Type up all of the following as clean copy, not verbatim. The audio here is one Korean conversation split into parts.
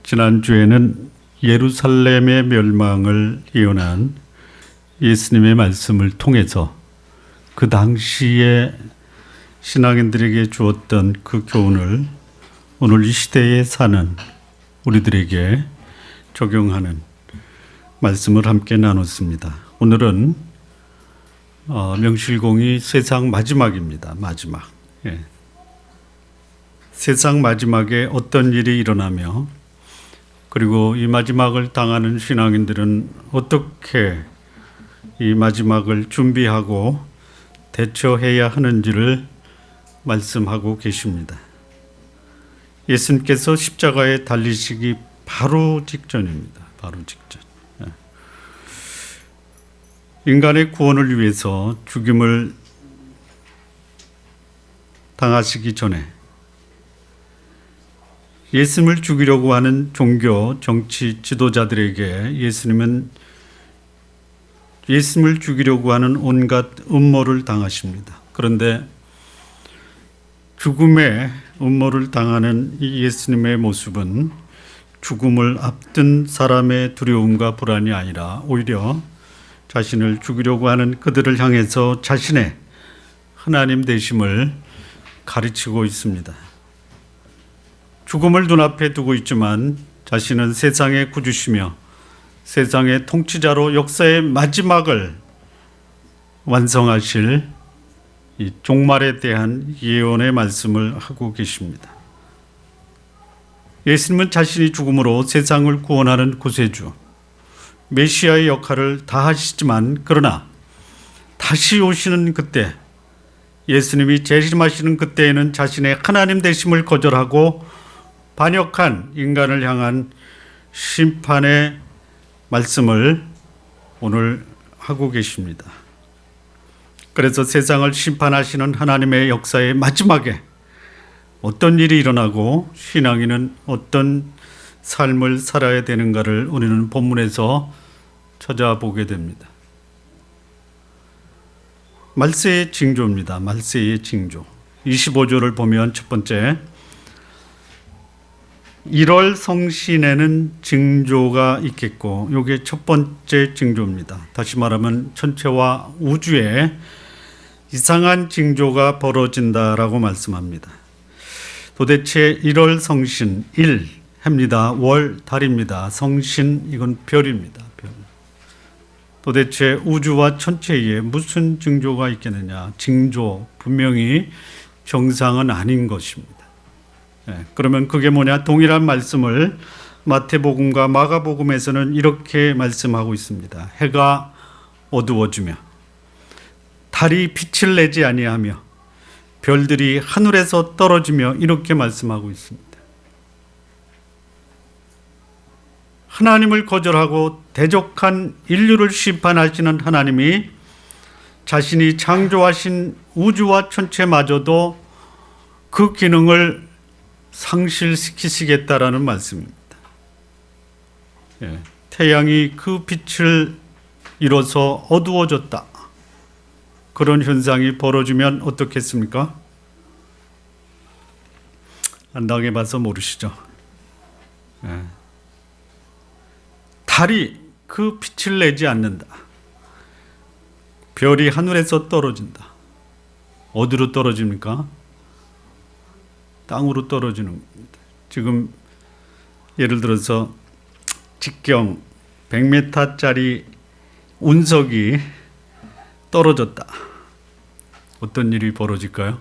지난주에는 예루살렘의 멸망을 예언한 예수님의 말씀을 통해서 그 당시에 신앙인들에게 주었던 그 교훈을 오늘 이 시대에 사는 우리들에게 적용하는 말씀을 함께 나눴습니다. 오늘은 명실공히 세상 마지막입니다. 마지막. 세상 마지막에 어떤 일이 일어나며 그리고 이 마지막을 당하는 신앙인들은 어떻게 이 마지막을 준비하고 대처해야 하는지를 말씀하고 계십니다. 예수님께서 십자가에 달리시기 바로 직전입니다. 바로 직전. 인간의 구원을 위해서 죽임을 당하시기 전에 예수님을 죽이려고 하는 종교, 정치 지도자들에게 예수님은 예수님을 죽이려고 하는 온갖 음모를 당하십니다. 그런데 죽음의 음모를 당하는 이 예수님의 모습은 죽음을 앞둔 사람의 두려움과 불안이 아니라 오히려 자신을 죽이려고 하는 그들을 향해서 자신의 하나님 되심을 가르치고 있습니다. 죽음을 눈앞에 두고 있지만 자신은 세상의 구주시며 세상의 통치자로 역사의 마지막을 완성하실 이 종말에 대한 예언의 말씀을 하고 계십니다. 예수님은 자신이 죽음으로 세상을 구원하는 구세주, 메시아의 역할을 다 하시지만 그러나 다시 오시는 그때, 예수님이 재림하시는 그때에는 자신의 하나님 되심을 거절하고 반역한 인간을 향한 심판의 말씀을 오늘 하고 계십니다. 그래서 세상을 심판하시는 하나님의 역사의 마지막에 어떤 일이 일어나고 신앙인은 어떤 삶을 살아야 되는가를 우리는 본문에서 찾아보게 됩니다. 말세의 징조입니다. 말세의 징조. 25절을 보면 첫 번째, 1월 성신에는 징조가 있겠고, 이게 첫 번째 징조입니다. 다시 말하면 천체와 우주에 이상한 징조가 벌어진다라고 말씀합니다. 도대체 1월 성신, 1 해입니다. 월, 달입니다. 성신, 이건 별입니다. 별. 도대체 우주와 천체에 무슨 징조가 있겠느냐? 징조, 분명히 정상은 아닌 것입니다. 그러면 그게 뭐냐? 동일한 말씀을 마태복음과 마가복음에서는 이렇게 말씀하고 있습니다. 해가 어두워지며 달이 빛을 내지 아니하며 별들이 하늘에서 떨어지며 이렇게 말씀하고 있습니다. 하나님을 거절하고 대적한 인류를 심판하시는 하나님이 자신이 창조하신 우주와 천체마저도 그 기능을 상실시키시겠다라는 말씀입니다. 태양이 그 빛을 잃어서 어두워졌다. 그런 현상이 벌어지면 어떻겠습니까? 안 당해봐서 모르시죠? 달이 그 빛을 내지 않는다. 별이 하늘에서 떨어진다. 어디로 떨어집니까? 땅으로 떨어지는 겁니다. 지금 예를 들어서 직경 100m짜리 운석이 떨어졌다. 어떤 일이 벌어질까요?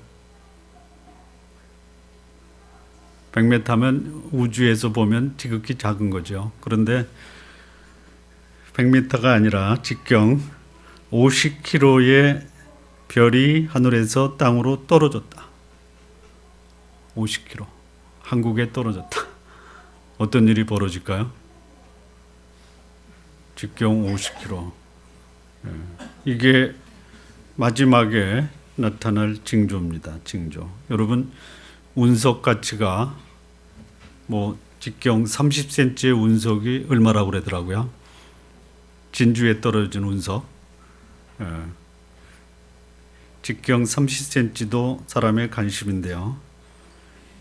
100m면 우주에서 보면 지극히 작은 거죠. 그런데 100m가 아니라 직경 50km의 별이 하늘에서 땅으로 떨어졌다. 50km. 한국에 떨어졌다. 어떤 일이 벌어질까요? 직경 50km. 이게 마지막에 나타날 징조입니다. 징조. 여러분, 운석 가치가 직경 30cm의 운석이 얼마라고 그러더라고요. 진주에 떨어진 운석. 직경 30cm도 사람의 관심인데요.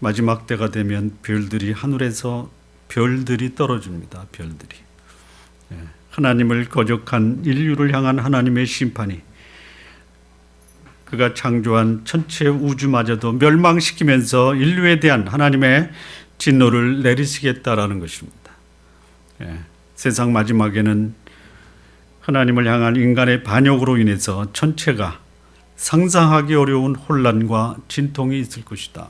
마지막 때가 되면 별들이 하늘에서 별들이 떨어집니다. 별들이. 하나님을 거역한 인류를 향한 하나님의 심판이 그가 창조한 전체 우주마저도 멸망시키면서 인류에 대한 하나님의 진노를 내리시겠다라는 것입니다. 세상 마지막에는 하나님을 향한 인간의 반역으로 인해서 전체가 상상하기 어려운 혼란과 진통이 있을 것이다.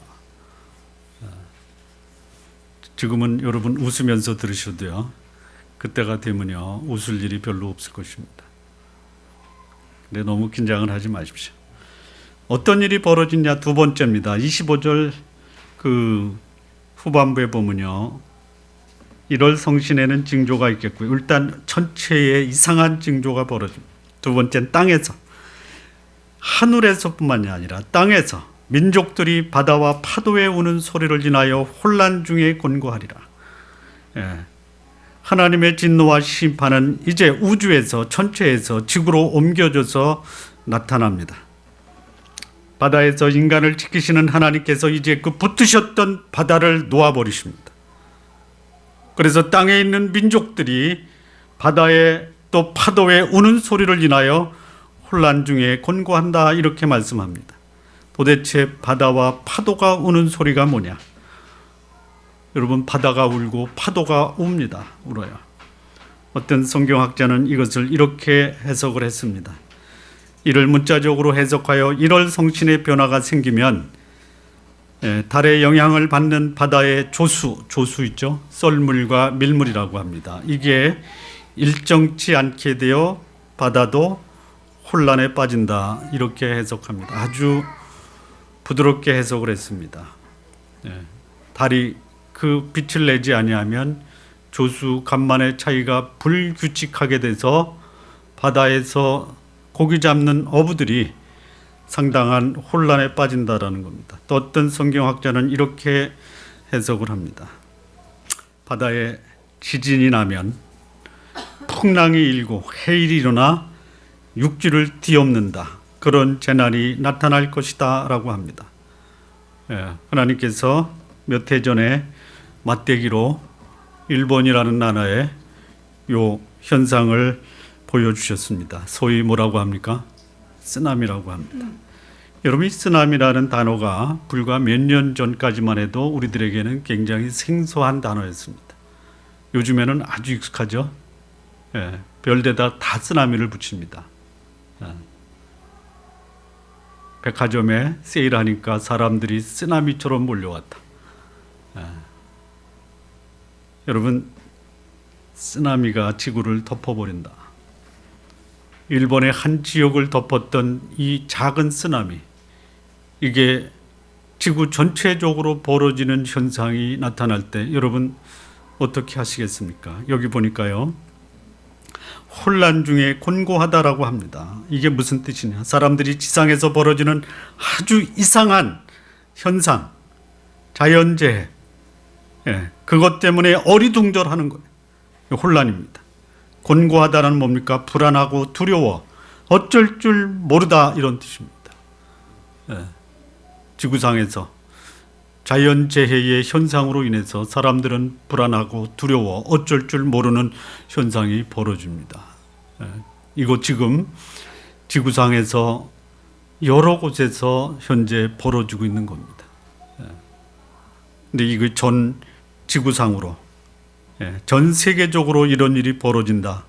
지금은 여러분 웃으면서 들으셔도요, 그때가 되면요 웃을 일이 별로 없을 것입니다. 근데 너무 긴장을 하지 마십시오. 어떤 일이 벌어지냐, 두 번째입니다. 25절 그 후반부에 보면요, 1월 성신에는 징조가 있겠고요. 일단 천체에 이상한 징조가 벌어집니다. 두 번째는 땅에서, 하늘에서뿐만이 아니라 땅에서 민족들이 바다와 파도에 우는 소리를 인하여 혼란 중에 곤고하리라. 하나님의 진노와 심판은 이제 우주에서, 천체에서 지구로 옮겨져서 나타납니다. 바다에서 인간을 지키시는 하나님께서 이제 그 붙으셨던 바다를 놓아버리십니다. 그래서 땅에 있는 민족들이 바다에 또 파도에 우는 소리를 인하여 혼란 중에 곤고한다, 이렇게 말씀합니다. 도대체 바다와 파도가 우는 소리가 뭐냐? 여러분, 바다가 울고 파도가 웁니다. 울어요. 어떤 성경학자는 이것을 이렇게 해석을 했습니다. 이를 문자적으로 해석하여 1월 성신의 변화가 생기면 달의 영향을 받는 바다의 조수 있죠? 썰물과 밀물이라고 합니다. 이게 일정치 않게 되어 바다도 혼란에 빠진다, 이렇게 해석합니다. 아주 부드럽게 해석을 했습니다. 달이 그 빛을 내지 아니하면 조수 간만의 차이가 불규칙하게 돼서 바다에서 고기 잡는 어부들이 상당한 혼란에 빠진다라는 겁니다. 또 어떤 성경학자는 이렇게 해석을 합니다. 바다에 지진이 나면 풍랑이 일고 해일이 일어나 육지를 뒤엎는다, 그런 재난이 나타날 것이다 라고 합니다. 하나님께서 몇 해 전에 맞대기로 일본이라는 나라의 요 현상을 보여주셨습니다. 소위 뭐라고 합니까? 쓰나미라고 합니다. 여러분, 이 쓰나미라는 단어가 불과 몇 년 전까지만 해도 우리들에게는 굉장히 생소한 단어였습니다. 요즘에는 아주 익숙하죠. 별데다 다 쓰나미를 붙입니다. 백화점에 세일하니까 사람들이 쓰나미처럼 몰려왔다. 여러분, 쓰나미가 지구를 덮어버린다. 일본의 한 지역을 덮었던 이 작은 쓰나미, 이게 지구 전체적으로 벌어지는 현상이 나타날 때 여러분 어떻게 하시겠습니까? 여기 보니까요, 혼란 중에 곤고하다라고 합니다. 이게 무슨 뜻이냐? 사람들이 지상에서 벌어지는 아주 이상한 현상, 자연재해, 그것 때문에 어리둥절하는 거예요. 혼란입니다. 곤고하다는 뭡니까? 불안하고 두려워, 어쩔 줄 모르다, 이런 뜻입니다. 지구상에서 자연재해의 현상으로 인해서 사람들은 불안하고 두려워 어쩔 줄 모르는 현상이 벌어집니다. 이거 지금 지구상에서 여러 곳에서 현재 벌어지고 있는 겁니다. 근데 이거 전 지구상으로, 전 세계적으로 이런 일이 벌어진다.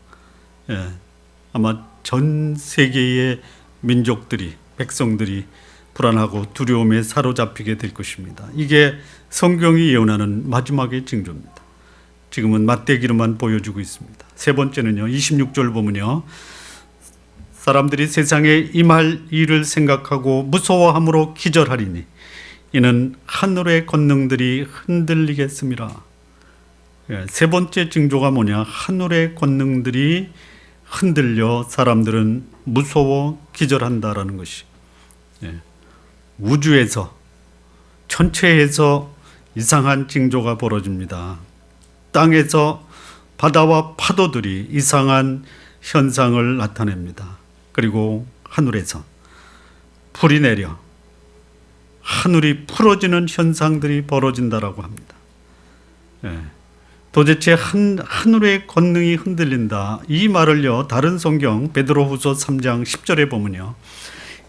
아마 전 세계의 민족들이, 백성들이 불안하고 두려움에 사로잡히게 될 것입니다. 이게 성경이 예언하는 마지막의 징조입니다. 지금은 맞대기로만 보여주고 있습니다. 세 번째는요, 26절 보면요, 사람들이 세상에 임할 일을 생각하고 무서워함으로 기절하리니 이는 하늘의 권능들이 흔들리겠습니다. 세 번째 징조가 뭐냐? 하늘의 권능들이 흔들려 사람들은 무서워 기절한다라는 것이, 우주에서, 천체에서 이상한 징조가 벌어집니다. 땅에서 바다와 파도들이 이상한 현상을 나타냅니다. 그리고 하늘에서 불이 내려 하늘이 풀어지는 현상들이 벌어진다라고 합니다. 도대체 하늘의 권능이 흔들린다. 이 말을요, 다른 성경 베드로후서 3장 10절에 보면요.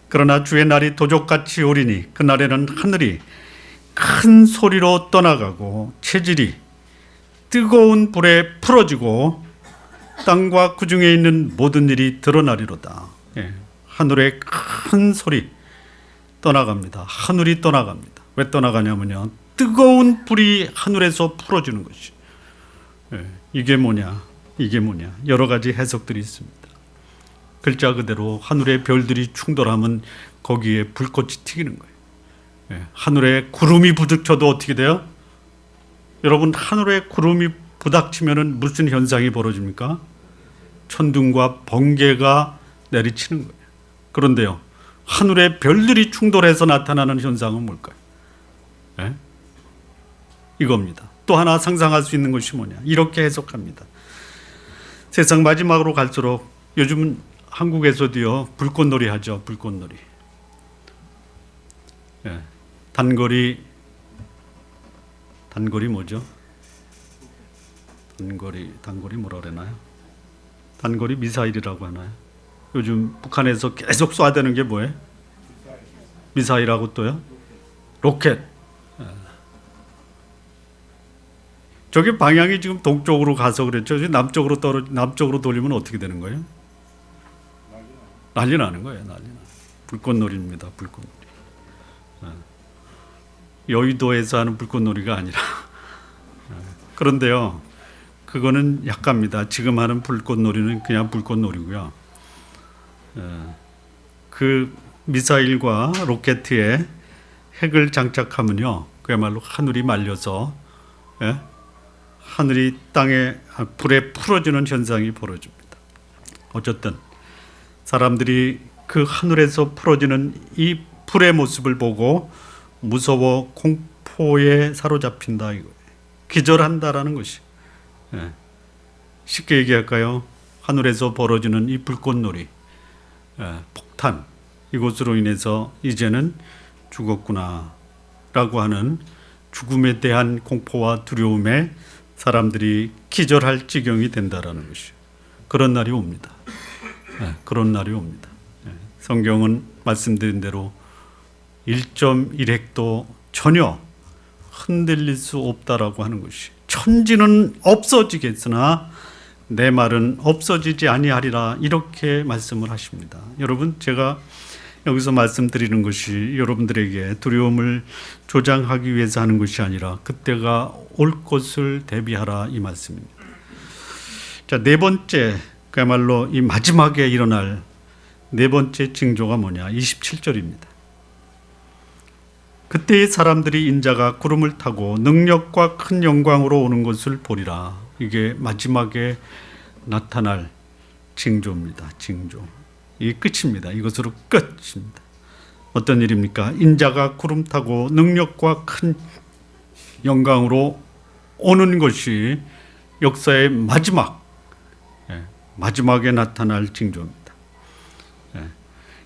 그러나 주의 날이 도적같이 오리니 그날에는 하늘이 큰 소리로 떠나가고 체질이 뜨거운 불에 풀어지고 땅과 그 중에 있는 모든 일이 드러나리로다. 예, 하늘의 큰 소리 떠나갑니다. 하늘이 떠나갑니다. 왜 떠나가냐면요, 뜨거운 불이 하늘에서 풀어지는 것이. 예, 이게 뭐냐? 여러 가지 해석들이 있습니다. 글자 그대로 하늘의 별들이 충돌하면 거기에 불꽃이 튀기는 거예요. 예, 하늘에 구름이 부닥쳐도 어떻게 돼요? 여러분, 하늘에 구름이 부닥치면 무슨 현상이 벌어집니까? 천둥과 번개가 내리치는 거예요. 그런데요, 하늘에 별들이 충돌해서 나타나는 현상은 뭘까요? 예? 이겁니다. 또 하나 상상할 수 있는 것이 뭐냐? 이렇게 해석합니다. 세상 마지막으로 갈수록 요즘은 한국에서도요, 불꽃놀이 하죠. 불꽃놀이. 예. 단거리 뭐죠? 단거리 뭐라 그러나요? 단거리 미사일이라고 하나요? 요즘 북한에서 계속 쏴대는 게 뭐예요? 미사일하고 또요? 로켓. 예. 저게 방향이 지금 동쪽으로 가서 그랬죠. 남쪽으로 돌리면 어떻게 되는 거예요? 난리 나는 거예요. 불꽃놀이입니다. 불꽃놀이. 여의도에서 하는 불꽃놀이가 아니라. 그런데요, 그거는 약합니다. 지금 하는 불꽃놀이는 그냥 불꽃놀이고요. 그 미사일과 로켓에 핵을 장착하면요, 그야말로 하늘이 말려서, 예? 하늘이 땅에 불에 풀어지는 현상이 벌어집니다. 어쨌든 사람들이 그 하늘에서 풀어지는 이 불의 모습을 보고 무서워 공포에 사로잡힌다, 이거예요. 기절한다라는 것이. 예. 쉽게 얘기할까요? 하늘에서 벌어지는 이 불꽃놀이, 폭탄, 이것으로 인해서 이제는 죽었구나 라고 하는 죽음에 대한 공포와 두려움에 사람들이 기절할 지경이 된다라는 것이죠. 그런 날이 옵니다. 그런 날이 옵니다. 성경은 말씀드린 대로 1.1핵도 전혀 흔들릴 수 없다라고 하는 것이. 천지는 없어지겠으나 내 말은 없어지지 아니하리라, 이렇게 말씀을 하십니다. 여러분, 제가 여기서 말씀드리는 것이 여러분들에게 두려움을 조장하기 위해서 하는 것이 아니라 그때가 올 것을 대비하라, 이 말씀입니다. 자, 네 번째, 그야말로 이 마지막에 일어날 네 번째 징조가 뭐냐? 27절입니다. 그때의 사람들이 인자가 구름을 타고 능력과 큰 영광으로 오는 것을 보리라. 이게 마지막에 나타날 징조입니다. 징조. 이게 끝입니다. 이것으로 끝입니다. 어떤 일입니까? 인자가 구름 타고 능력과 큰 영광으로 오는 것이 역사의 마지막에 나타날 징조입니다.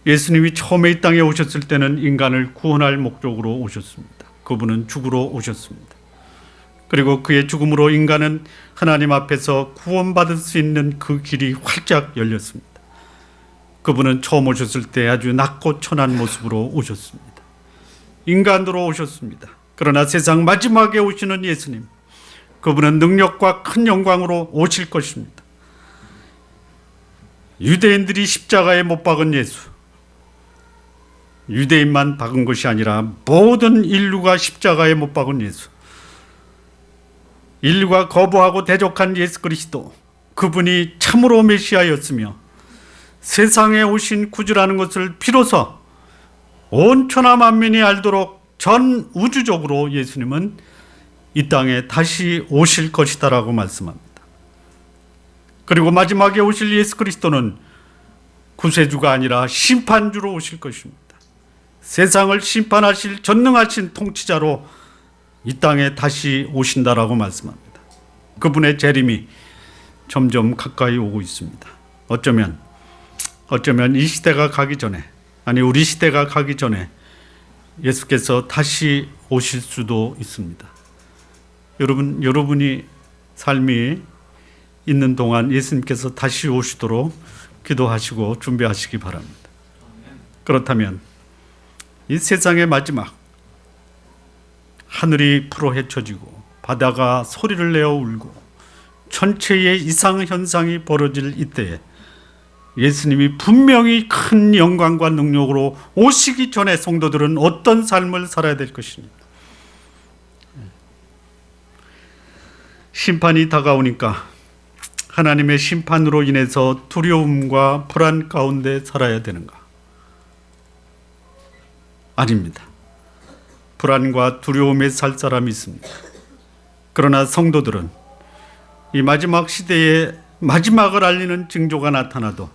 예수님이 처음에 이 땅에 오셨을 때는 인간을 구원할 목적으로 오셨습니다. 그분은 죽으러 오셨습니다. 그리고 그의 죽음으로 인간은 하나님 앞에서 구원받을 수 있는 그 길이 활짝 열렸습니다. 그분은 처음 오셨을 때 아주 낮고 천한 모습으로 오셨습니다. 인간으로 오셨습니다. 그러나 세상 마지막에 오시는 예수님, 그분은 능력과 큰 영광으로 오실 것입니다. 유대인들이 십자가에 못 박은 예수, 유대인만 박은 것이 아니라 모든 인류가 십자가에 못 박은 예수, 인류가 거부하고 대적한 예수 그리스도, 그분이 참으로 메시아였으며 세상에 오신 구주라는 것을 비로소 온 천하 만민이 알도록 전 우주적으로 예수님은 이 땅에 다시 오실 것이다라고 말씀합니다. 그리고 마지막에 오실 예수 그리스도는 구세주가 아니라 심판주로 오실 것입니다. 세상을 심판하실 전능하신 통치자로 이 땅에 다시 오신다라고 말씀합니다. 그분의 재림이 점점 가까이 오고 있습니다. 어쩌면 이 시대가 가기 전에, 우리 시대가 가기 전에 예수께서 다시 오실 수도 있습니다. 여러분이 삶이 있는 동안 예수님께서 다시 오시도록 기도하시고 준비하시기 바랍니다. 그렇다면 이 세상의 마지막, 하늘이 풀어 헤쳐지고 바다가 소리를 내어 울고 천체의 이상현상이 벌어질 이때에 예수님이 분명히 큰 영광과 능력으로 오시기 전에 성도들은 어떤 삶을 살아야 될 것입니다. 심판이 다가오니까 하나님의 심판으로 인해서 두려움과 불안 가운데 살아야 되는가? 아닙니다. 불안과 두려움에 살 사람이 있습니다. 그러나 성도들은 이 마지막 시대에 마지막을 알리는 징조가 나타나도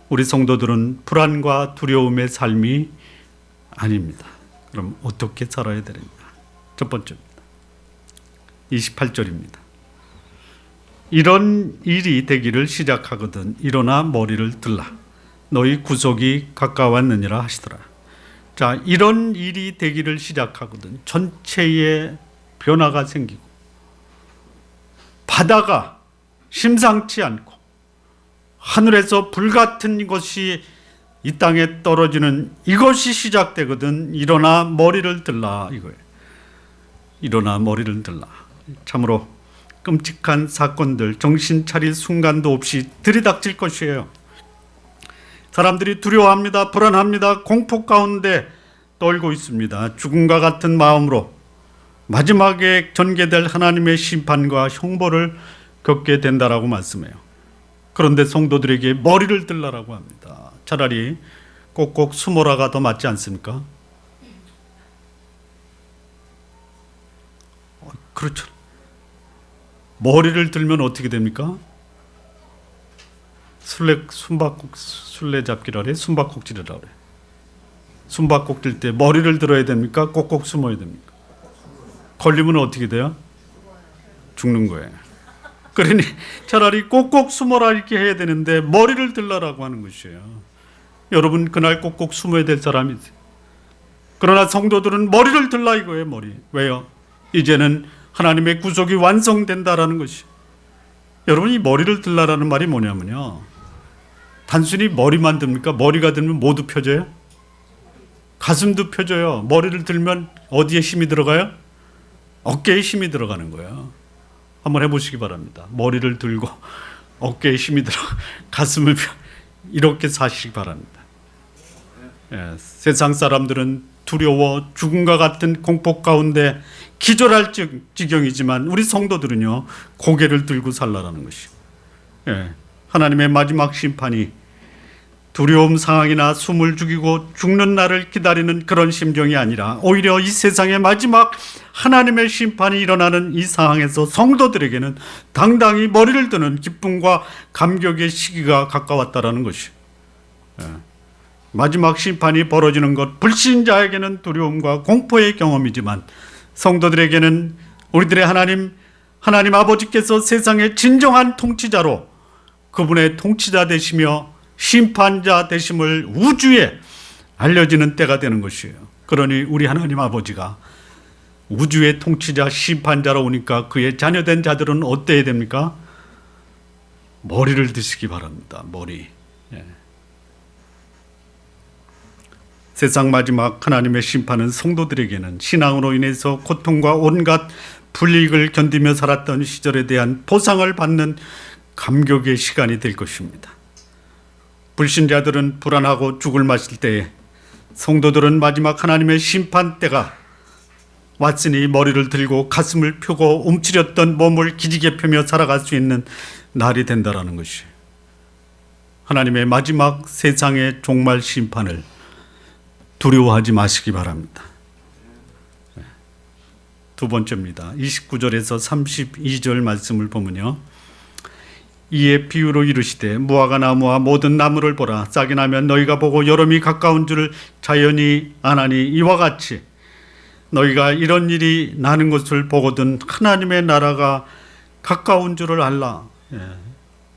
우리 성도들은 불안과 두려움의 삶이 아닙니다. 그럼 어떻게 살아야 되는가? 첫 번째입니다. 28절입니다. 이런 일이 되기를 시작하거든 일어나 머리를 들라. 너희 구속이 가까웠느니라 하시더라. 자, 이런 일이 되기를 시작하거든 전체에 변화가 생기고 바다가 심상치 않고 하늘에서 불같은 것이 이 땅에 떨어지는 이것이 시작되거든 일어나 머리를 들라 이거예요. 일어나 머리를 들라. 참으로 끔찍한 사건들, 정신 차릴 순간도 없이 들이닥칠 것이에요. 사람들이 두려워합니다. 불안합니다. 공포 가운데 떨고 있습니다. 죽음과 같은 마음으로 마지막에 전개될 하나님의 심판과 형벌을 겪게 된다라고 말씀해요. 그런데 성도들에게 머리를 들라라고 합니다. 차라리 꼭꼭 숨어라가 더 맞지 않습니까? 그렇죠. 머리를 들면 어떻게 됩니까? 술래잡기라 그래? 숨바꼭질이라 그래. 숨바꼭질 때 머리를 들어야 됩니까? 꼭꼭 숨어야 됩니까? 걸리면 어떻게 돼요? 죽는 거예요. 그러니 차라리 꼭꼭 숨어라 이렇게 해야 되는데 머리를 들라라고 하는 것이에요. 여러분 그날 꼭꼭 숨어야 될 사람이세요. 그러나 성도들은 머리를 들라 이거예요. 머리. 왜요? 이제는 하나님의 구속이 완성된다라는 것이. 여러분 이 머리를 들라라는 말이 뭐냐면요, 단순히 머리만 듭니까? 머리가 들면 모두 펴져요? 가슴도 펴져요. 머리를 들면 어디에 힘이 들어가요? 어깨에 힘이 들어가는 거예요. 한번 해보시기 바랍니다. 머리를 들고 어깨에 힘이 들어 가슴을 펴 이렇게 사시기 바랍니다. 예, 세상 사람들은 두려워 죽음과 같은 공포 가운데 기절할 지경이지만 우리 성도들은요 고개를 들고 살라라는 것이. 예, 하나님의 마지막 심판이 두려움 상황이나 숨을 죽이고 죽는 날을 기다리는 그런 심정이 아니라 오히려 이 세상의 마지막 하나님의 심판이 일어나는 이 상황에서 성도들에게는 당당히 머리를 드는 기쁨과 감격의 시기가 가까웠다라는 것이. 마지막 심판이 벌어지는 것, 불신자에게는 두려움과 공포의 경험이지만 성도들에게는 우리들의 하나님 아버지께서 세상의 진정한 통치자로 그분의 통치자 되시며 심판자 되심을 우주에 알려지는 때가 되는 것이에요. 그러니 우리 하나님 아버지가 우주의 통치자 심판자로 오니까 그의 자녀된 자들은 어때야 됩니까? 머리를 드시기 바랍니다. 머리. 예. 세상 마지막 하나님의 심판은 성도들에게는 신앙으로 인해서 고통과 온갖 불이익을 견디며 살았던 시절에 대한 보상을 받는 감격의 시간이 될 것입니다. 불신자들은 불안하고 죽을 맛일 때에 성도들은 마지막 하나님의 심판 때가 왔으니 머리를 들고 가슴을 펴고 움츠렸던 몸을 기지개 펴며 살아갈 수 있는 날이 된다라는 것이. 하나님의 마지막 세상의 종말 심판을 두려워하지 마시기 바랍니다. 두 번째입니다. 29절에서 32절 말씀을 보면요, 이에 비유로 이르시되 무화과 나무와 모든 나무를 보라. 싹이 나면 너희가 보고 여름이 가까운 줄을 자연히 아나니 이와 같이 너희가 이런 일이 나는 것을 보거든 하나님의 나라가 가까운 줄을 알라.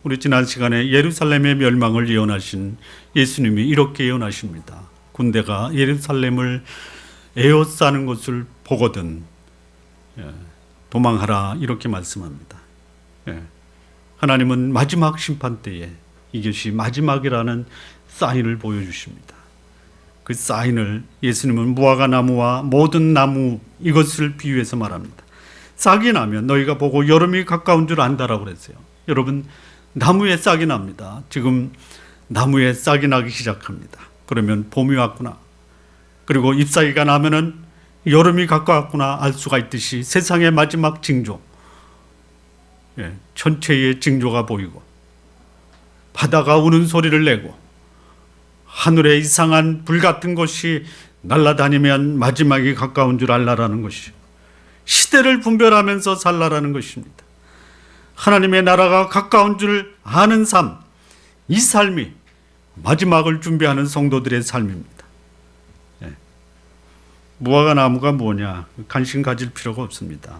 우리 지난 시간에 예루살렘의 멸망을 예언하신 예수님이 이렇게 예언하십니다. 군대가 예루살렘을 에워싸는 것을 보거든 도망하라 이렇게 말씀합니다. 예. 하나님은 마지막 심판 때에 이것이 마지막이라는 사인을 보여주십니다. 그 사인을 예수님은 무화과 나무와 모든 나무 이것을 비유해서 말합니다. 싹이 나면 너희가 보고 여름이 가까운 줄 안다라고 그랬어요. 여러분, 나무에 싹이 납니다. 지금 나무에 싹이 나기 시작합니다. 그러면 봄이 왔구나. 그리고 잎사귀가 나면은 여름이 가까웠구나 알 수가 있듯이 세상의 마지막 징조, 천체의 징조가 보이고 바다가 우는 소리를 내고 하늘에 이상한 불 같은 것이 날아다니면 마지막이 가까운 줄 알라라는 것이, 시대를 분별하면서 살라라는 것입니다. 하나님의 나라가 가까운 줄 아는 삶, 이 삶이 마지막을 준비하는 성도들의 삶입니다. 무화과 나무가 뭐냐, 관심 가질 필요가 없습니다.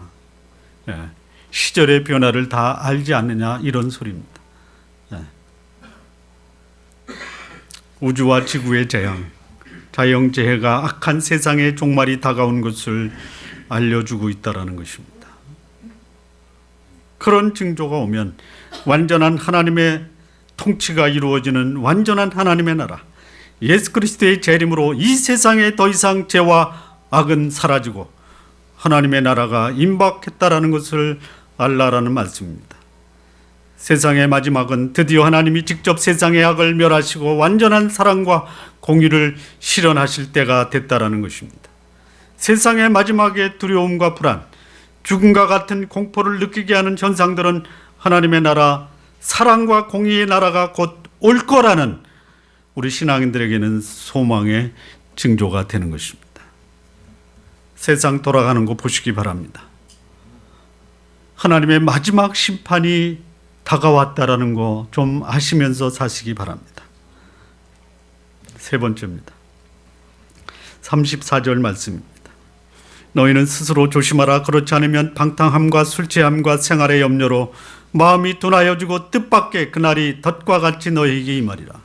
시절의 변화를 다 알지 않느냐, 이런 소리입니다. 우주와 지구의 재앙, 자연재해가 악한 세상의 종말이 다가온 것을 알려주고 있다는 것입니다. 그런 징조가 오면 완전한 하나님의 통치가 이루어지는 완전한 하나님의 나라, 예수 그리스도의 재림으로 이 세상에 더 이상 죄와 악은 사라지고 하나님의 나라가 임박했다라는 것을 알라라는 말씀입니다. 세상의 마지막은 드디어 하나님이 직접 세상의 악을 멸하시고 완전한 사랑과 공의를 실현하실 때가 됐다라는 것입니다. 세상의 마지막의 두려움과 불안, 죽음과 같은 공포를 느끼게 하는 현상들은 하나님의 나라, 사랑과 공의의 나라가 곧 올 거라는 우리 신앙인들에게는 소망의 징조가 되는 것입니다. 세상 돌아가는 거 보시기 바랍니다. 하나님의 마지막 심판이 다가왔다라는 거 좀 아시면서 사시기 바랍니다. 세 번째입니다. 34절 말씀입니다. 너희는 스스로 조심하라. 그렇지 않으면 방탕함과 술 취함과 생활의 염려로 마음이 둔하여지고 뜻밖의 그날이 덫과 같이 너희에게 임하리라.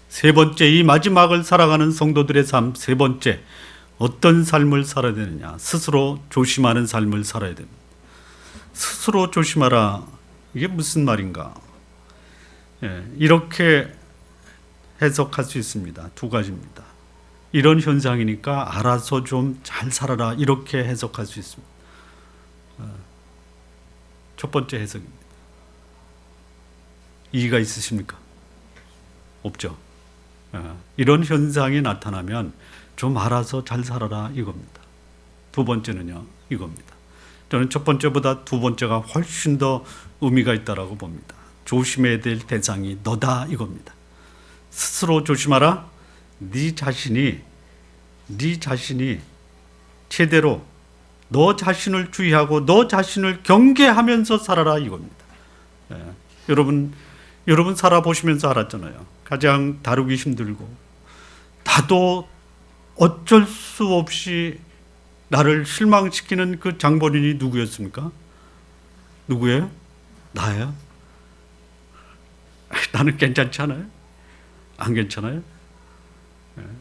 세 번째, 이 마지막을 살아가는 성도들의 삶, 세 번째, 어떤 삶을 살아야 되느냐? 스스로 조심하는 삶을 살아야 됩니다. 스스로 조심하라. 이게 무슨 말인가? 이렇게 해석할 수 있습니다. 두 가지입니다. 이런 현상이니까 알아서 좀 잘 살아라, 이렇게 해석할 수 있습니다. 첫 번째 해석입니다. 이의가 있으십니까? 없죠. 이런 현상이 나타나면 좀 알아서 잘 살아라, 이겁니다. 두 번째는요, 이겁니다. 저는 첫 번째보다 두 번째가 훨씬 더 의미가 있다라고 봅니다. 조심해야 될 대상이 너다, 이겁니다. 스스로 조심하라. 네 자신이 제대로 너 자신을 주의하고 너 자신을 경계하면서 살아라, 이겁니다. 여러분 살아보시면서 알았잖아요. 가장 다루기 힘들고 나도 어쩔 수 없이 나를 실망시키는 그 장본인이 누구였습니까? 누구예요? 나예요. 나는 괜찮지 않아요? 안 괜찮아요?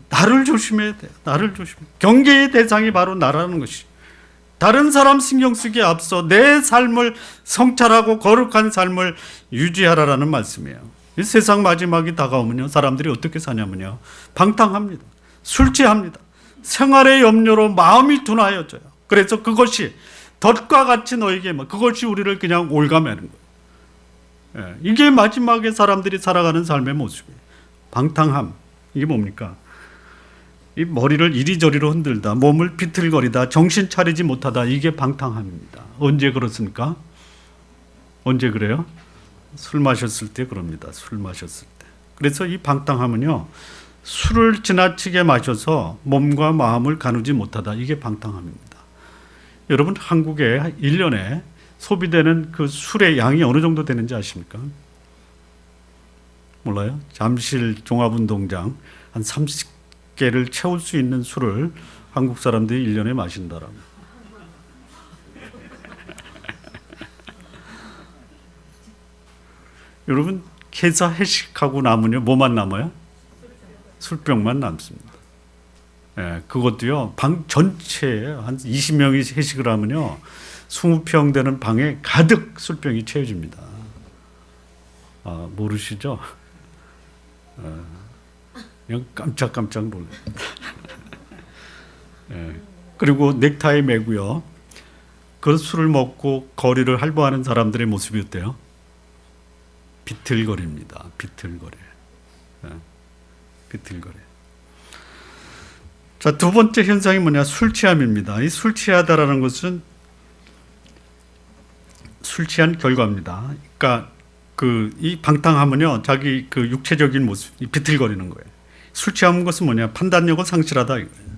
나를 조심해야 돼요. 나를 조심해. 경계의 대상이 바로 나라는 것이, 다른 사람 신경 쓰기에 앞서 내 삶을 성찰하고 거룩한 삶을 유지하라라는 말씀이에요. 이 세상 마지막이 다가오면요, 사람들이 어떻게 사냐면요, 방탕합니다. 술 취합니다. 생활의 염려로 마음이 둔하여져요. 그래서 그것이 덫과 같이 너에게, 그것이 우리를 그냥 올가매는 거예요. 이게 마지막에 사람들이 살아가는 삶의 모습이에요. 방탕함, 이게 뭡니까? 이 머리를 이리저리로 흔들다, 몸을 비틀거리다, 정신 차리지 못하다, 이게 방탕함입니다. 언제 그렇습니까? 언제 그래요? 술 마셨을 때 그럽니다. 술 마셨을 때. 그래서 이 방탕함은요, 술을 지나치게 마셔서 몸과 마음을 가누지 못하다, 이게 방탕함입니다. 여러분, 한국에 1년에 소비되는 그 술의 양이 어느 정도 되는지 아십니까? 몰라요? 잠실 종합운동장 한 30개를 채울 수 있는 술을 한국 사람들이 1년에 마신다라고. 여러분, 회사 회식하고 남으면 뭐만 남아요? 술병만 남습니다. 그것도요, 방 전체에 한 20명이 회식을 하면요, 20평 되는 방에 가득 술병이 채워집니다. 모르시죠? 그냥 깜짝깜짝 놀라요. 그리고 넥타이 매고요. 그 술을 먹고 거리를 활보하는 사람들의 모습이 어때요? 비틀거립니다. 비틀거려. 비틀거려. 자, 두 번째 현상이 뭐냐? 술 취함입니다. 이 술 취하다라는 것은 술 취한 결과입니다. 그러니까 이 방탕하면요, 자기 그 육체적인 모습이 비틀거리는 거예요. 술 취한 것은 뭐냐? 판단력을 상실하다 이거예요.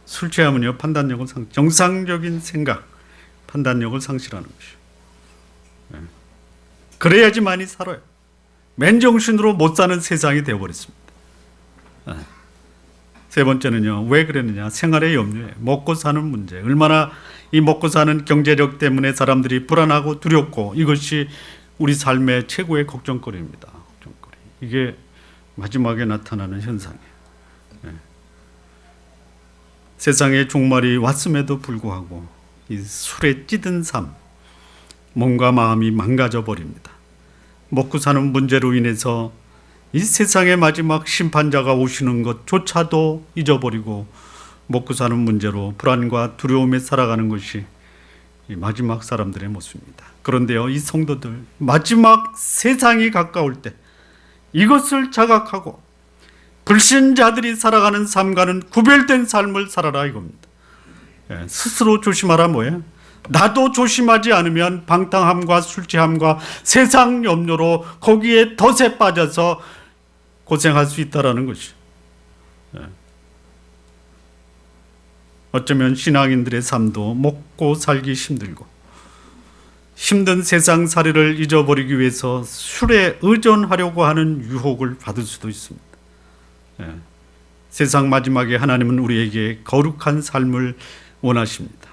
술 취하면요, 판단력을 정상적인 생각, 판단력을 상실하는 것이요. 그래야지만이 살아요. 맨정신으로 못 사는 세상이 되어버렸습니다. 세 번째는요, 왜 그랬느냐? 생활의 염려에 먹고 사는 문제. 얼마나 이 먹고 사는 경제력 때문에 사람들이 불안하고 두렵고, 이것이 우리 삶의 최고의 걱정거리입니다. 걱정거리. 이게 마지막에 나타나는 현상이에요. 세상의 종말이 왔음에도 불구하고 이 술에 찌든 삶, 몸과 마음이 망가져 버립니다. 먹고 사는 문제로 인해서 이 세상의 마지막 심판자가 오시는 것조차도 잊어버리고 먹고 사는 문제로 불안과 두려움에 살아가는 것이 이 마지막 사람들의 모습입니다. 그런데요, 이 성도들 마지막 세상이 가까울 때 이것을 자각하고 불신자들이 살아가는 삶과는 구별된 삶을 살아라 이겁니다. 스스로 조심하라 뭐예요? 나도 조심하지 않으면 방탕함과 술취함과 세상 염려로 거기에 덫에 빠져서 고생할 수 있다라는 것이. 어쩌면 신앙인들의 삶도 먹고 살기 힘들고 힘든 세상살이를 잊어버리기 위해서 술에 의존하려고 하는 유혹을 받을 수도 있습니다. 세상 마지막에 하나님은 우리에게 거룩한 삶을 원하십니다.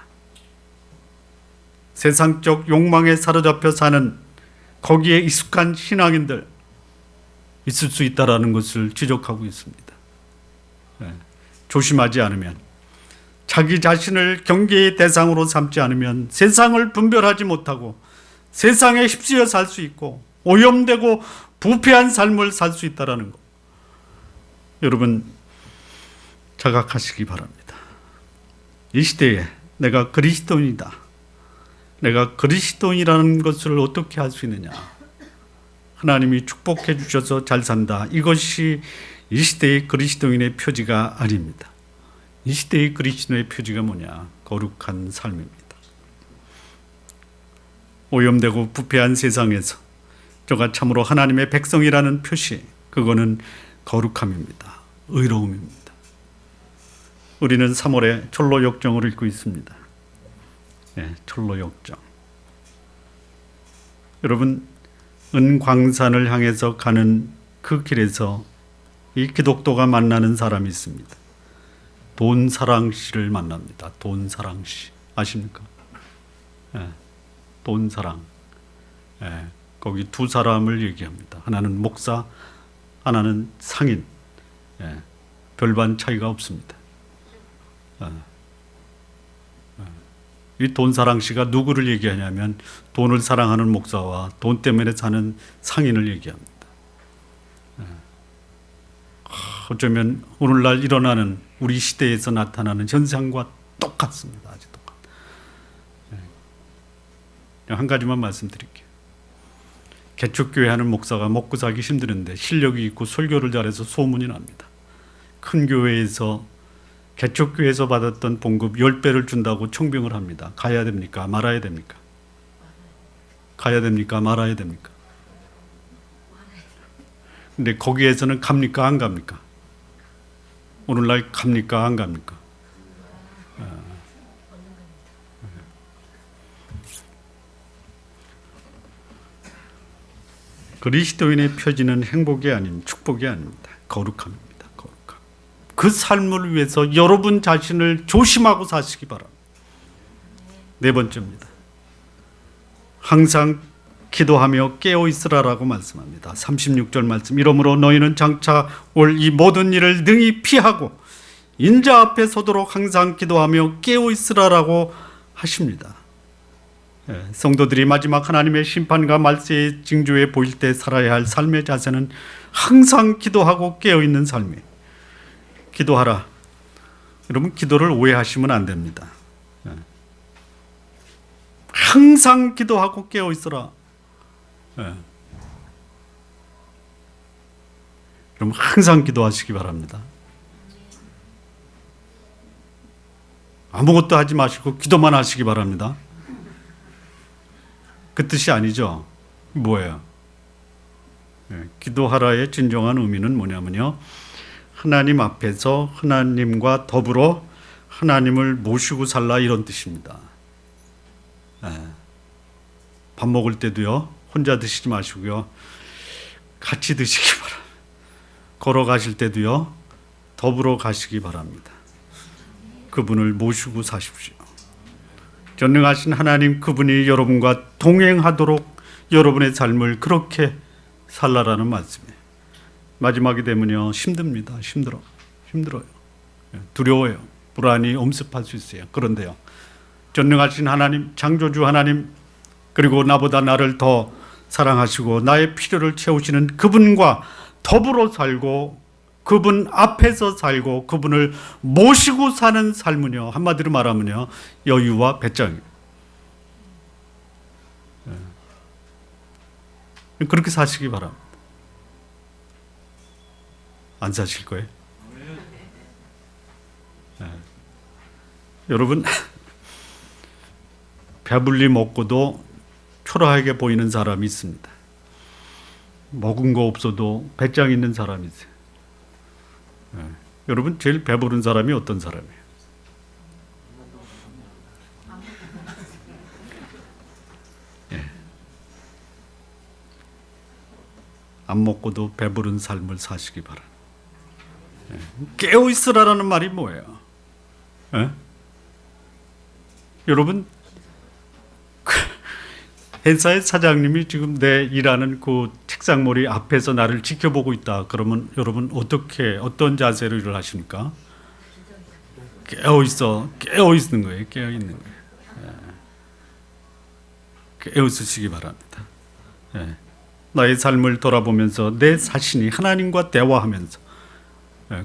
세상적 욕망에 사로잡혀 사는 거기에 익숙한 신앙인들 있을 수 있다라는 것을 지적하고 있습니다. 조심하지 않으면, 자기 자신을 경계의 대상으로 삼지 않으면 세상을 분별하지 못하고 세상에 휩쓰여 살 수 있고 오염되고 부패한 삶을 살 수 있다라는 것. 여러분 자각하시기 바랍니다. 이 시대에 내가 그리스도인이다. 내가 그리스도인이라는 것을 어떻게 할 수 있느냐? 하나님이 축복해 주셔서 잘 산다. 이것이 이 시대의 그리스도인의 표지가 아닙니다. 이 시대의 그리스도인의 표지가 뭐냐? 거룩한 삶입니다. 오염되고 부패한 세상에서 저가 참으로 하나님의 백성이라는 표시, 그거는 거룩함입니다. 의로움입니다. 우리는 3월에 철로역정을 읽고 있습니다. 철로역정. 여러분, 은광산을 향해서 가는 그 길에서 이 기독도가 만나는 사람이 있습니다. 돈사랑 씨를 만납니다. 돈사랑 씨 아십니까? 돈사랑. 거기 두 사람을 얘기합니다. 하나는 목사, 하나는 상인. 별반 차이가 없습니다. 이 돈사랑 씨가 누구를 얘기하냐면 돈을 사랑하는 목사와 돈 때문에 사는 상인을 얘기합니다. 어쩌면 오늘날 일어나는 우리 시대에서 나타나는 현상과 똑같습니다. 아주 똑같. 한 가지만 말씀드릴게요. 개척교회 하는 목사가 먹고 살기 힘드는데 실력이 있고 설교를 잘해서 소문이 납니다. 큰 교회에서 개척교회에서 받았던 봉급 10배를 준다고 청빙을 합니다. 가야 됩니까? 말아야 됩니까? 가야 됩니까? 말아야 됩니까? 근데 거기에서는 갑니까? 안 갑니까? 오늘날 갑니까? 안 갑니까? 그리스도인의 표지는 행복이 아닌 축복이 아닙니다. 거룩함입니다. 거룩함. 그 삶을 위해서 여러분 자신을 조심하고 사시기 바랍니다. 네 번째입니다. 항상 기도하며 깨어 있으라라고 말씀합니다. 36절 말씀. 이러므로 너희는 장차 올 이 모든 일을 능히 피하고 인자 앞에 서도록 항상 기도하며 깨어 있으라라고 하십니다. 성도들이 마지막 하나님의 심판과 말세의 징조에 보일 때 살아야 할 삶의 자세는 항상 기도하고 깨어 있는 삶이에요. 기도하라. 여러분, 기도를 오해하시면 안 됩니다. 항상 기도하고 깨어 있어라. 여러분, 항상 기도하시기 바랍니다. 아무것도 하지 마시고 기도만 하시기 바랍니다. 그 뜻이 아니죠. 뭐예요? 기도하라의 진정한 의미는 뭐냐면요, 하나님 앞에서 하나님과 더불어 하나님을 모시고 살라, 이런 뜻입니다. 밥 먹을 때도요, 혼자 드시지 마시고요, 같이 드시기 바랍니다. 걸어가실 때도요, 더불어 가시기 바랍니다. 그분을 모시고 사십시오. 전능하신 하나님, 그분이 여러분과 동행하도록 여러분의 삶을 그렇게 살라라는 말씀이에요. 마지막이 되면요, 힘듭니다. 힘들어요. 두려워요. 불안이 엄습할 수 있어요. 그런데요, 전능하신 하나님, 창조주 하나님, 그리고 나보다 나를 더 사랑하시고 나의 필요를 채우시는 그분과 더불어 살고 그분 앞에서 살고 그분을 모시고 사는 삶은요, 한마디로 말하면요, 여유와 배짱이에요. 그렇게 사시기 바랍니다. 안 사실 거예요? 여러분, 배불리 먹고도 초라하게 보이는 사람이 있습니다. 먹은 거 없어도 배짱 있는 사람이 있어요. 여러분, 제일 배부른 사람이 어떤 사람이에요? 안 먹고도 배부른 삶을 사시기 바랍니다. 깨어 있으라라는 말이 뭐예요? 여러분, 회사의 사장님이 지금 내 일하는 그 책상머리 앞에서 나를 지켜보고 있다. 그러면 여러분, 어떤 자세로 일을 하십니까? 깨어 있는 거예요. 깨어 있는 거예요. 깨어 있으시기 바랍니다. 나의 삶을 돌아보면서 내 자신이 하나님과 대화하면서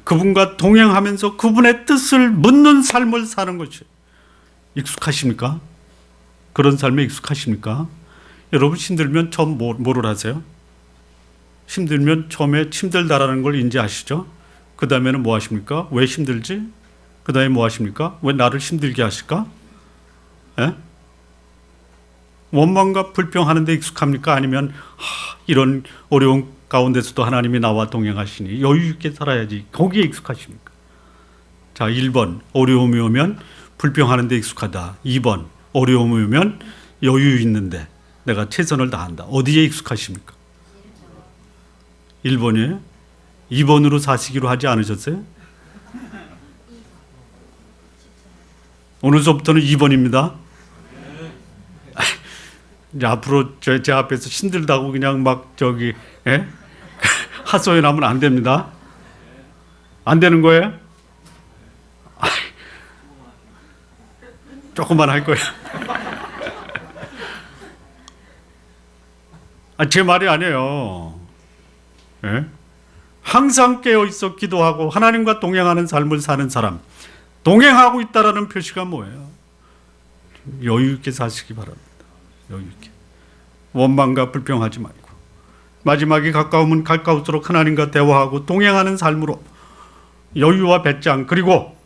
그분과 동행하면서 그분의 뜻을 묻는 삶을 사는 것이 익숙하십니까? 그런 삶에 익숙하십니까? 여러분, 힘들면 처음 뭐를 하세요? 힘들면 처음에 힘들다라는 걸 인지하시죠? 그 다음에는 뭐 하십니까? 왜 힘들지? 그 다음에 뭐 하십니까? 왜 나를 힘들게 하실까? 원망과 불평하는 데 익숙합니까? 아니면 이런 어려운 가운데서도 하나님이 나와 동행하시니 여유 있게 살아야지, 거기에 익숙하십니까? 자, 1번, 어려움이 오면 불평하는 데 익숙하다. 2번, 어려움이 오면 여유 있는데 내가 최선을 다한다. 어디에 익숙하십니까? 1번이에요? 2번으로 사시기로 하지 않으셨어요? 오늘서부터는 2번입니다. 이제 앞으로 제 앞에서 힘들다고 그냥 막 하소연하면 안 됩니다. 안 되는 거예요? 조금만 할 거예요. 제 말이 아니에요. 항상 깨어 있어 기도하고 하나님과 동행하는 삶을 사는 사람, 동행하고 있다라는 표시가 뭐예요? 여유 있게 사시기 바랍니다. 여유 있게. 원망과 불평하지 말고 마지막이 가까우면 가까울수록 하나님과 대화하고 동행하는 삶으로 여유와 배짱, 그리고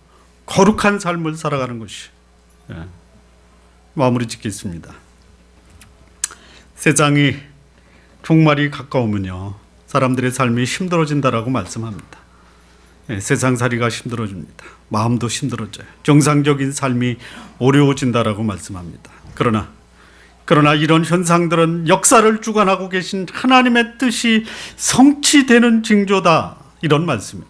거룩한 삶을 살아가는 것이 마무리 짓겠습니다. 세상이 종말이 가까우면요, 사람들의 삶이 힘들어진다라고 말씀합니다. 세상살이가 힘들어집니다. 마음도 힘들어져요. 정상적인 삶이 어려워진다라고 말씀합니다. 그러나 이런 현상들은 역사를 주관하고 계신 하나님의 뜻이 성취되는 징조다, 이런 말씀이에요.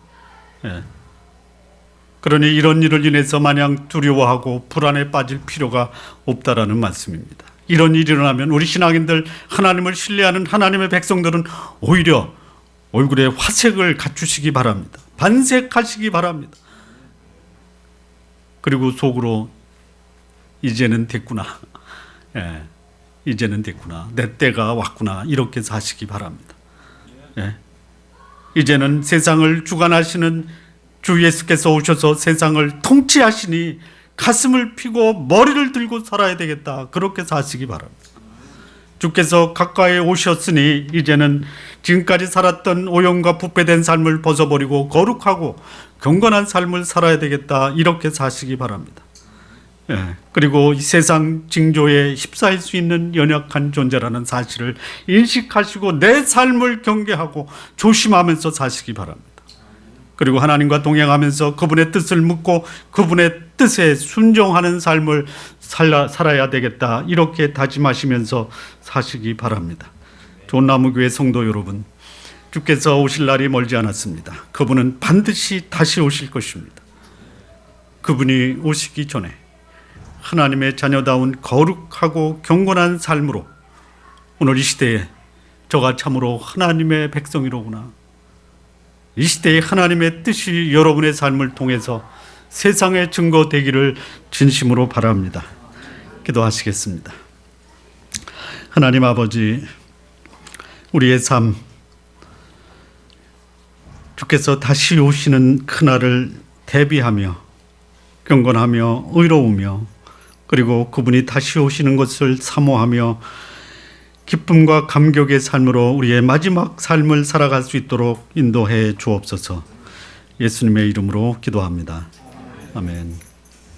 그러니 이런 일을 인해서 마냥 두려워하고 불안에 빠질 필요가 없다라는 말씀입니다. 이런 일이 일어나면 우리 신앙인들, 하나님을 신뢰하는 하나님의 백성들은 오히려 얼굴에 화색을 갖추시기 바랍니다. 반색하시기 바랍니다. 그리고 속으로 이제는 됐구나. 예, 이제는 됐구나. 내 때가 왔구나. 이렇게 사시기 바랍니다. 예. 이제는 세상을 주관하시는 주 예수께서 오셔서 세상을 통치하시니 가슴을 피고 머리를 들고 살아야 되겠다. 그렇게 사시기 바랍니다. 주께서 가까이 오셨으니 이제는 지금까지 살았던 오염과 부패된 삶을 벗어버리고 거룩하고 경건한 삶을 살아야 되겠다. 이렇게 사시기 바랍니다. 예, 그리고 이 세상 징조에 휩싸일 수 있는 연약한 존재라는 사실을 인식하시고 내 삶을 경계하고 조심하면서 사시기 바랍니다. 그리고 하나님과 동행하면서 그분의 뜻을 묻고 그분의 뜻에 순종하는 삶을 살아야 되겠다. 이렇게 다짐하시면서 사시기 바랍니다. 좋은나무교회 성도 여러분, 주께서 오실 날이 멀지 않았습니다. 그분은 반드시 다시 오실 것입니다. 그분이 오시기 전에 하나님의 자녀다운 거룩하고 경건한 삶으로 오늘 이 시대에 저가 참으로 하나님의 백성이로구나. 이 시대에 하나님의 뜻이 여러분의 삶을 통해서 세상에 증거되기를 진심으로 바랍니다. 기도하시겠습니다. 하나님 아버지, 우리의 삶, 주께서 다시 오시는 그날을 대비하며 경건하며 의로우며 그리고 그분이 다시 오시는 것을 사모하며 기쁨과 감격의 삶으로 우리의 마지막 삶을 살아갈 수 있도록 인도해 주옵소서. 예수님의 이름으로 기도합니다. 아멘.